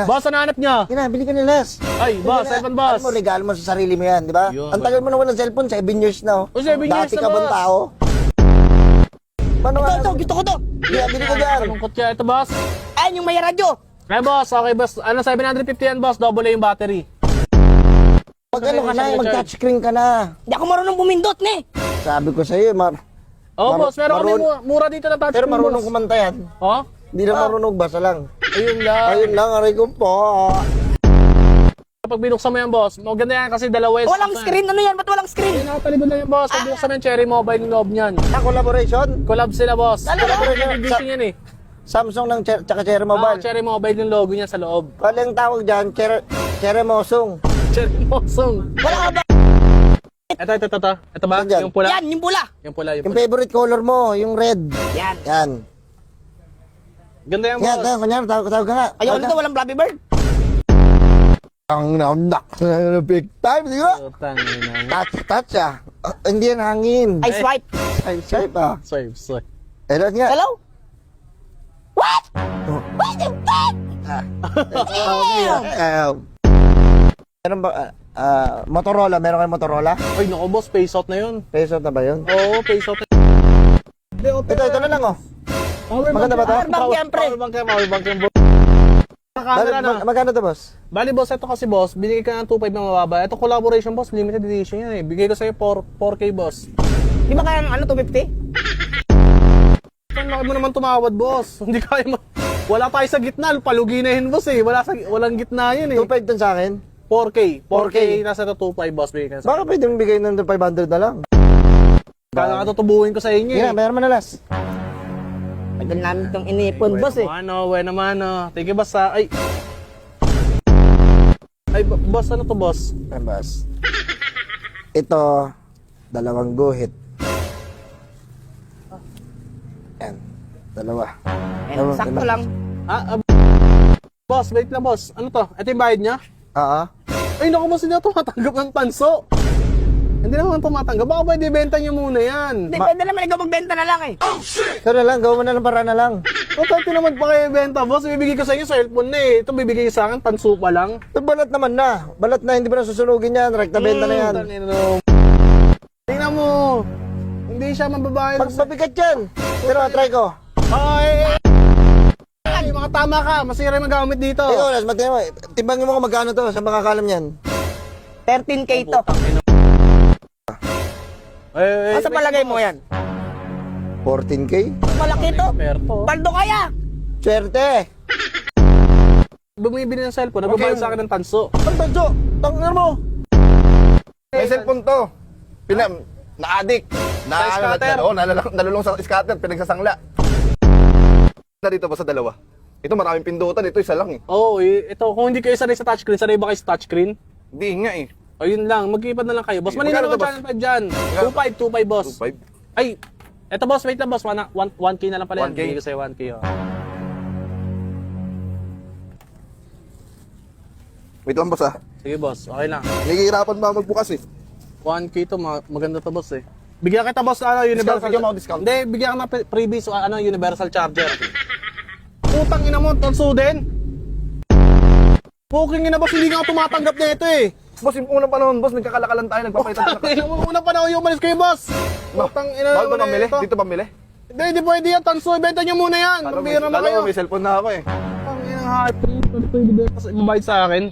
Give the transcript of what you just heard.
Boss, ano hanap niya? Yan na, bili ka na last. Ay, boss, cellphone boss. Ano mo, regalo mo sa sarili mo yan, di ba? Yun, Ang tagal mo na walang cellphone, 7 years na. Oh, 7 years Dati na, ka bang boss. tao? Paano Ito, gusto ko to. Yeah, bili ko dyan. Kalungkot ka. Ito, boss. Ayun, yung may radyo. Eh, boss, okay, boss. Ano, 750 yan, boss. Double A yung battery. Pag ano ka na, mag-touchscreen ka na. Hindi ako marunong bumindot, ne. Sabi ko sa'yo, Oh, boss, meron kami mura dito na touchscreen, pero marunong boss. kumanta yan. Oh? Hindi na marunong, basa lang. Ayun lang. Ayun lang, aray ko po. Kapag binuksan mo yan, boss, maganda yan kasi dalawa yung Walang screen. Ano yan? Ba't walang screen? Ay, nakapalibad lang yan, boss. Pag binuksan mo yung Cherry Mobile yung loob niyan. Na collaboration? Collab sila, boss. Collaboration Edition yan eh. Samsung ng tsaka Cherry Oh, Mobile. Cherry Mobile yung logo niya sa loob. Kala yung tawag dyan, Cherry Mosong. Cherry Mosong. Wala ka ba? Ito. Ito ba? Saan dyan? Yung pula? Yan, yung pula. Yung pula, yung Yung pula. favorite color mo, yung red. Yan. Yan. Ganda yan, Yan, boss. kunyari, tawag ka nga. Ayaw nito, walang Flappy Bird. Ang namdak. Big time, di ba? Utang, yun na. Touch ah. Hindi yan hangin. I swipe. Ay, swipe ah. Swipe. Elan nga. Hello? What? What the fuck? Meron ba, Motorola, meron kayong Motorola? Ay, naku, boss. Face out na yun. Peso na ba yun? Oo, face out na Ito na lang oh. Maganda ba to? Powerbank yan, pre. Powerbank yan, boss. Camera na. Magkano to, boss? Bali, boss, ito kasi, boss, binigay ka ng 2.5 na mababa. Ito collaboration, boss, limited edition yan eh. Bigay ko sa'yo 4K, boss. Di ba kaya ano, 250? Ang laki mo naman tumawad, boss. Hindi kaya mo. Wala tayo sa gitna, palugi na yun, boss eh. Walang gitna yun eh. 2.5 dun sa akin? 4K. 4K, 4K. nasa ito 2.5, boss, bigay ka sa Baka pwede mong bigay ng 500 na lang. Kala ka tutubuhin ko sa inyo eh. Yan, meron man na last. Tagal namin itong inipon, boss eh. Naman. Thank you, boss. Ay, boss, ano to, boss? Yan, boss. Ito, 2 guhit. Yan, 2. Ayan, sakto lang. Boss, wait lang, boss. Ano to? Ito yung bayad niya? Oo. Ay, naku, boss, hindi ako tumatanggap ng tanso. Hindi naman tumatanggap. Baka pwede benta niyo muna yan. Hindi, pwede naman ikaw magbenta na lang eh. Ito na lang, gawin mo na lang para na lang. O, kahit naman pa kayo benta, boss. Bibigay ko sa inyo cellphone na eh. Ito bibigay sa akin, tanso pa lang. Ito balat naman na. Balat na, hindi ba na susunugin yan? Rekta benta na yan. Tingnan mo. Hindi siya mababae. Magpabigat yan. Pero try ko. Ay, mga tama ka. Masira yung magamit dito. Ikaw, Las, matingin mo. Timbangin mo kung magkano to. Sa mga kalam yan. 13K to. Ano sa palagay mo yan? 14K? Malaki to. Perto. Paldo kaya. Swerte. Bumibili ng cellphone, nagbabayad sa akin ng tanso. Ang tanso. Tangan mo. May cellphone to. Na-addict. scatter. Nalulong sa scatter, pinagsasangla. Na dito ba sa dalawa? Ito maraming pindutan, ito isa lang eh. Oo, ito. Kung hindi kayo sanay sa touchscreen, sanay ba kayo sa touchscreen? Hindi nga eh. Ayun lang, mag-iipad na lang kayo. Boss, manila Magkano naman to, channel 5 dyan. 2.5, boss. 2.5. Ay, eto boss, wait lang boss. 1K na lang pala yan. 1K? Bigay ko sa'yo 1K. Oh. Wait lang boss ah. Sige boss, okay lang. Nagihirapan ba magbukas eh? 1K to, maganda to boss eh. Bigyan kita boss, universal. bigyan mo ako discount. Hindi, bigyan ka na freebie, so, universal charger. Putang ina mo, tanso din. Puking ina boss, hindi nga ako tumatanggap na ito eh. Boss, yung unang panahon boss, nagkakalakalan tayo, nagpapalitan tayo. Tangina mo, unang panahon yung umalis kayo boss. Putang ina Bawal ba naman pamili? ito. Dito pambili? Hindi pwede yan, tanso. Ibenta nyo muna yan. Pambira na kayo. May cellphone na ako eh. Ang ina hype. Ito yung ibibenta sa ibabayad sa akin.